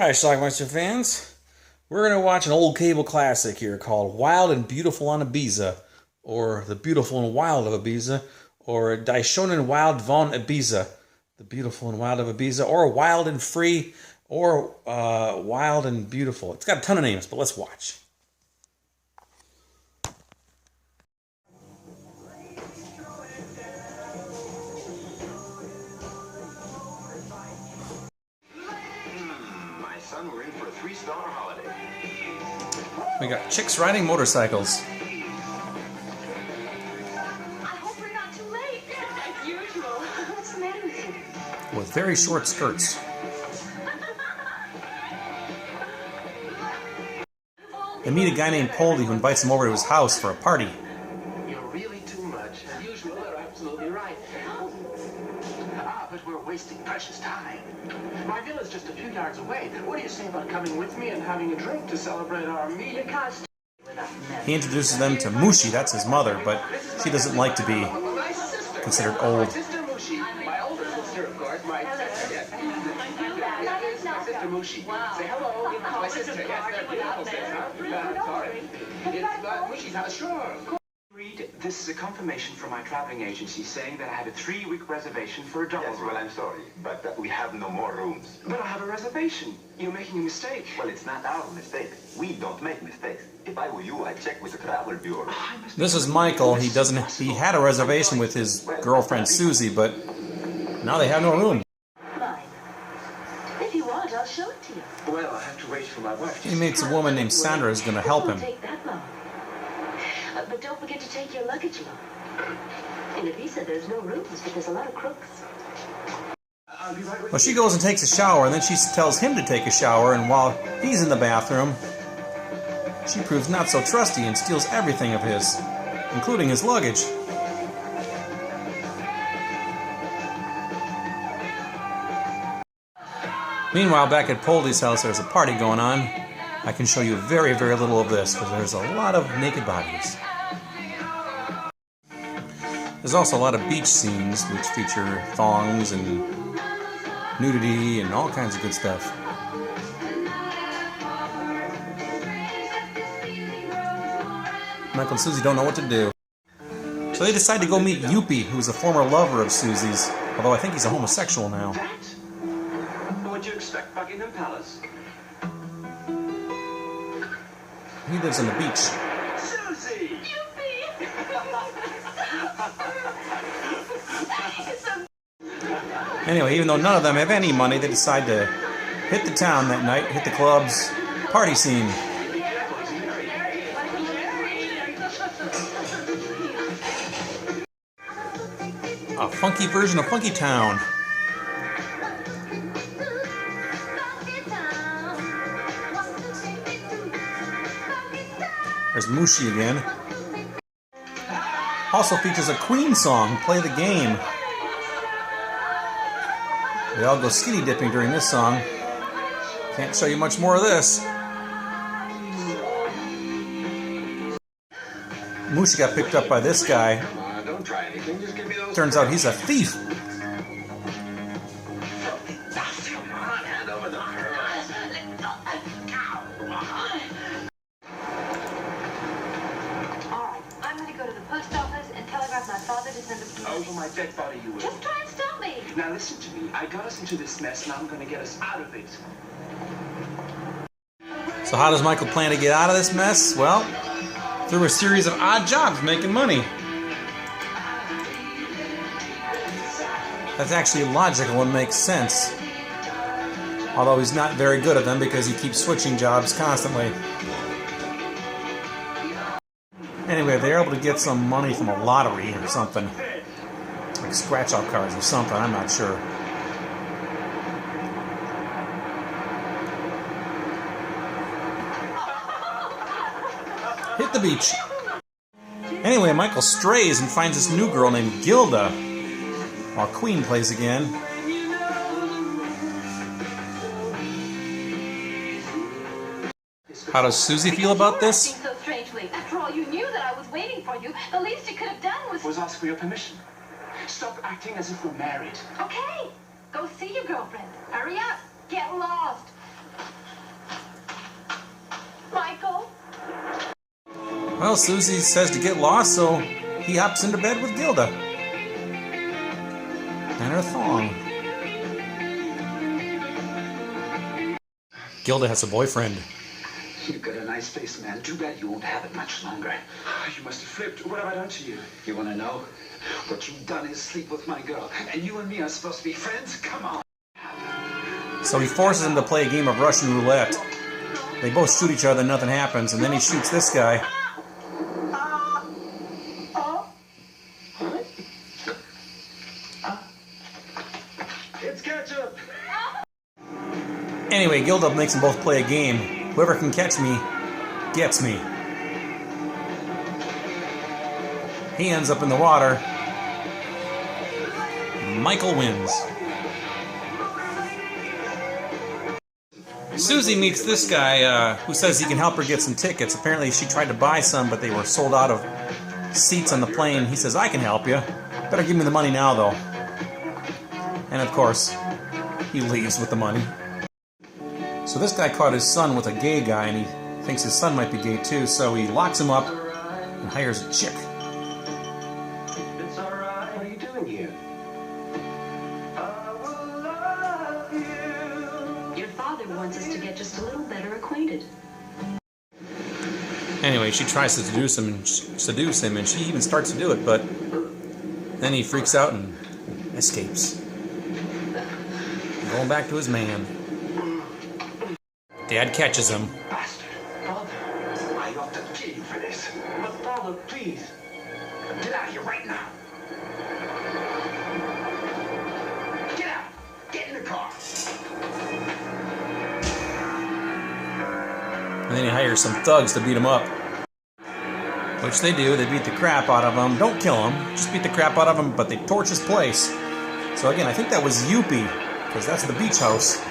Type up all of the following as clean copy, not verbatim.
Alright, Schlockmeister fans, we're going to watch an old cable classic here called Wild and Beautiful on Ibiza, or The Beautiful and Wild of Ibiza, or Die Schönen Wild von Ibiza, The Beautiful and Wild of Ibiza, or Wild and Free, or Wild and Beautiful. It's got a ton of names, but let's watch. We're in for a 3-star holiday. We got chicks riding motorcycles. I hope we're not too late. As usual. What's the matter with you? With very short skirts. They meet a guy named Poldy who invites them over to his house for a party. You're really too much. As usual, they're absolutely right. But we're wasting precious time. My villa's just a few yards away. What do you say about coming with me and having a drink to celebrate our meeting? He introduces them to Mushi, that's his mother, but she doesn't like to be considered old. My sister Mushi. My older sister, of course. My sister, yes. My sister Mushi. Say hello. My sister, yes. They're beautiful things, huh? Sorry. It's Mushi's house. Sure. Reed, this is a confirmation from my traveling agency saying that I have a 3-week reservation for a double room. Yes, well, I'm sorry, but we have no more rooms. But I have a reservation. You're making a mistake. Well, it's not our mistake. We don't make mistakes. If I were you, I'd check with the travel bureau. This is Michael. He had a reservation with his girlfriend Susie, but now they have no room. Fine. If you want, I'll show it to you. Well, I have to wait for my wife. He meets a woman named Sandra who's going to help him. It won't take that long. But don't forget to take your luggage along. In Ibiza, there's no rooms, but there's a lot of crooks. I'll be right with Well, she goes and takes a shower, and then she tells him to take a shower, and while he's in the bathroom, she proves not so trusty and steals everything of his, including his luggage. Meanwhile, back at Poldy's house, there's a party going on. I can show you very, very little of this, because there's a lot of naked bodies. There's also a lot of beach scenes, which feature thongs and nudity and all kinds of good stuff. Michael and Susie don't know what to do. So they decide to go meet Yuppie, who's a former lover of Susie's, although I think he's a homosexual now. that. What'd you expect, Buckingham Palace? He lives on the beach. Susie! Anyway, even though none of them have any money, they decide to hit the town that night, hit the clubs, party scene. A funky version of Funky Town. There's Mushi again. Also features a Queen song, Play the Game. They all go skinny dipping during this song. Can't show you much more of this. Mushi got picked up by this guy. Don't try anything, just give me those. Turns out he's a thief. Come on, hand over the pearls. All right, I'm going to go to the post office and telegraph my father to send a police. Over my dead body, you will. Just try and stop me. Now listen to me. I got us into this mess, and I'm going to get us out of it. So how does Michael plan to get out of this mess? Well, through a series of odd jobs making money. That's actually logical and makes sense. Although he's not very good at them because he keeps switching jobs constantly. Anyway, they're able to get some money from a lottery or something. Like scratch-out cards or something, I'm not sure. Hit the beach. Anyway, Michael strays and finds this new girl named Gilda, while Queen plays again. How does Susie feel about this? So strangely. After all, you knew that I was waiting for you. The least you could have done was ask for your permission. Stop acting as if we're married. Okay, go see your girlfriend. Hurry up. Get lost. Well, Susie says to get lost, so he hops into bed with Gilda. And her thong. Gilda has a boyfriend. You've got a nice face, man. Too bad you won't have it much longer. You must have flipped. What have I done to you? You want to know? What you've done is sleep with my girl. And you and me are supposed to be friends? Come on. So he forces him to play a game of Russian roulette. They both shoot each other and nothing happens, and then he shoots this guy. It's ketchup. Anyway, Gilda makes them both play a game. Whoever can catch me, gets me. He ends up in the water. Michael wins. Susie meets this guy who says he can help her get some tickets. Apparently she tried to buy some, but they were sold out of seats on the plane. He says, I can help you. Better give me the money now, though. And of course, he leaves with the money. So this guy caught his son with a gay guy, and he thinks his son might be gay too, so he locks him up and hires a chick. It's alright. What are you doing here? I will love you. Your father wants us to get just a little better acquainted. Anyway, she tries to seduce him, and she even starts to do it, but then he freaks out and escapes. Going back to his man. Dad catches him. Bastard. Father, I ought to kill you for this. But Father, please. Get out of here right now. Get out. Get in the car. And then he hires some thugs to beat him up. Which they do. They beat the crap out of him. Don't kill him. Just beat the crap out of him, but they torch his place. So again, I think that was Yuppie, because that's the beach house.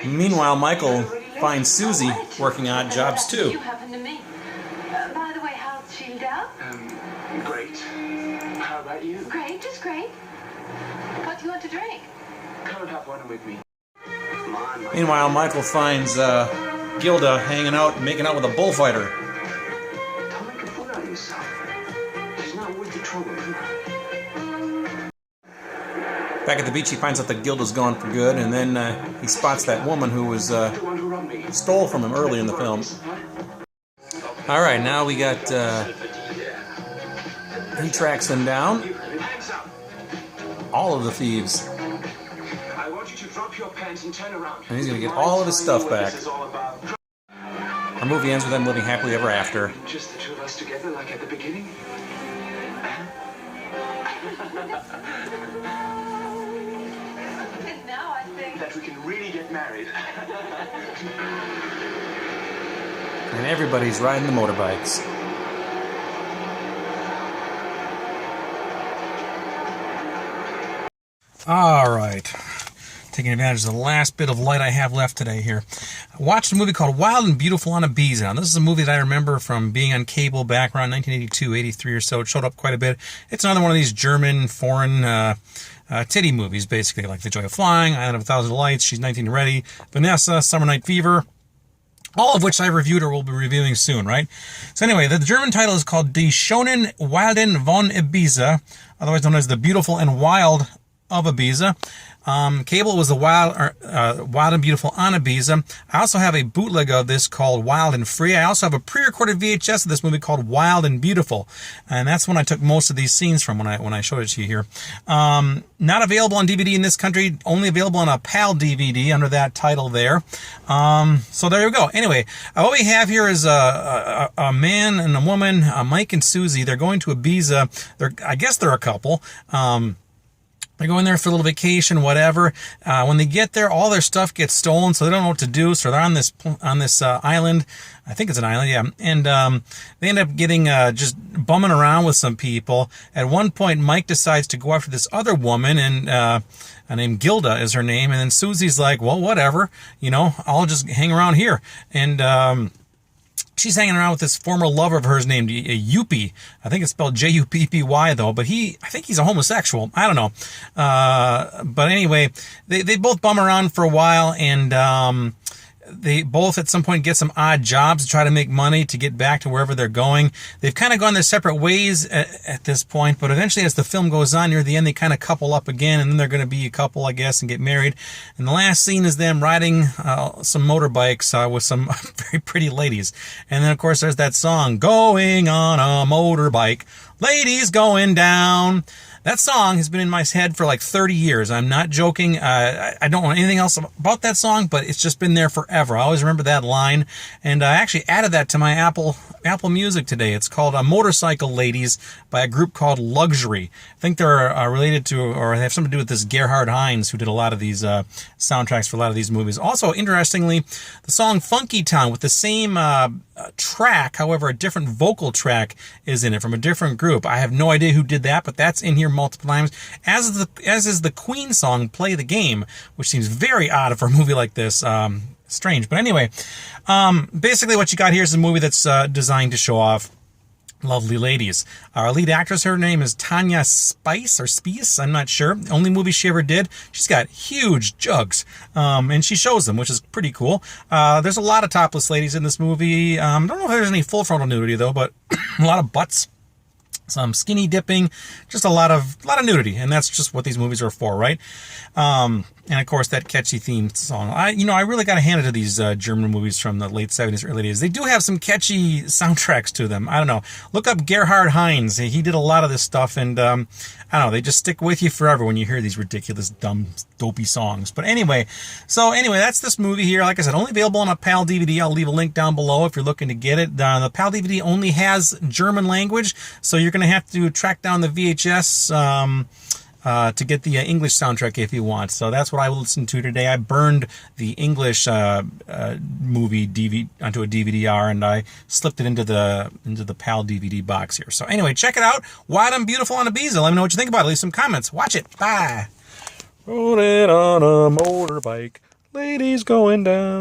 Meanwhile, Michael finds Susie working odd jobs too. You happen to me. By the way, how's Shielda? Great. How about you? Great, just great. What do you want to drink? Come and have one with me. Meanwhile, Michael finds Gilda hanging out and making out with a bullfighter. Don't make a fool out of yourself. She's not worth the trouble. Come on. Back at the beach, he finds out that Gilda's gone for good, and then he spots that woman who was The one who wronged me. stole from him early in the film. All right, now we got. He tracks them down. Hands up. All of the thieves, I want you to drop your pants and turn around. and he's gonna get all of his stuff back. This is all about. Our movie ends with them living happily ever after. Just the two of us together, like at the beginning. And now I think... That we can really get married. And everybody's riding the motorbikes. All right. Taking advantage of the last bit of light I have left today here. I watched a movie called Wild and Beautiful on Ibiza. Now, this is a movie that I remember from being on cable back around 1982, 83 or so. It showed up quite a bit. It's another one of these German, foreign titty movies, basically, like The Joy of Flying, Island of a Thousand Lights, She's 19 Ready, Vanessa, Summer Night Fever, all of which I reviewed or will be reviewing soon, right? So anyway, the German title is called Die Schönen Wilden von Ibiza, otherwise known as The Beautiful and Wild of Ibiza. Cable was the Wild and Beautiful on Ibiza. I also have a bootleg of this called Wild and Free. I also have a pre-recorded VHS of this movie called Wild and Beautiful, and that's when I took most of these scenes from when I showed it to you here. Not available on DVD in this country, only available on a PAL DVD under that title there. So there you go. Anyway, what we have here is a man and a woman, Mike and Susie. They're going to Ibiza. I guess they're a couple. They're going there for a little vacation, whatever. When they get there, all their stuff gets stolen, so they don't know what to do. So they're on this island. I think it's an island, yeah. And they end up getting just bumming around with some people. At one point, Mike decides to go after this other woman, and named Gilda is her name. And then Susie's like, well, whatever, I'll just hang around here. And she's hanging around with this former lover of hers named Yuppie. I think it's spelled Juppy though, but I think he's a homosexual. I don't know. But anyway, they both bum around for a while, and they both at some point get some odd jobs to try to make money to get back to wherever they're going. They've kind of gone their separate ways at this point, but eventually as the film goes on, near the end, they kind of couple up again, and then they're going to be a couple, I guess, and get married. And the last scene is them riding some motorbikes with some very pretty ladies. And then, of course, there's that song, Going on a Motorbike, Ladies Going Down. That song has been in my head for like 30 years. I'm not joking. I don't know anything else about that song, but it's just been there forever. I always remember that line, and I actually added that to my Apple Music today. It's called Motorcycle Ladies by a group called Luxury. I think they're related to, or they have something to do with this Gerhard Heinz, who did a lot of these soundtracks for a lot of these movies. Also, interestingly, the song Funky Town with the same track, however, a different vocal track is in it from a different group. I have no idea who did that, but that's in here multiple times, as is the Queen song Play the Game, which seems very odd for a movie like this. Strange. But anyway, basically what you got here is a movie that's designed to show off lovely ladies. Our lead actress, her name is Tanya Spice, I'm not sure. The only movie she ever did. She's got huge jugs, and she shows them, which is pretty cool. There's a lot of topless ladies in this movie. Don't know if there's any full frontal nudity though, but a lot of butts, some skinny dipping, just a lot of nudity, and that's just what these movies are for, right? And of course that catchy theme song. I really got to hand it to these German movies from the late 70s, early 80s. They do have some catchy soundtracks to them. I don't know. Look up Gerhard Heinz. He did a lot of this stuff, and I don't know. They just stick with you forever when you hear these ridiculous, dumb, dopey songs. But anyway, that's this movie here. Like I said, only available on a PAL DVD. I'll leave a link down below if you're looking to get it. The PAL DVD only has German language, so you're going to have to track down the VHS to get the English soundtrack if you want. So that's what I listened to today. I burned the English movie DVD onto a DVD-R, and I slipped it into the PAL DVD box here. So anyway, check it out. Wild and Beautiful on Ibiza. Let me know what you think about it. Leave some comments. Watch it. Bye. Rolling on a motorbike, ladies going down.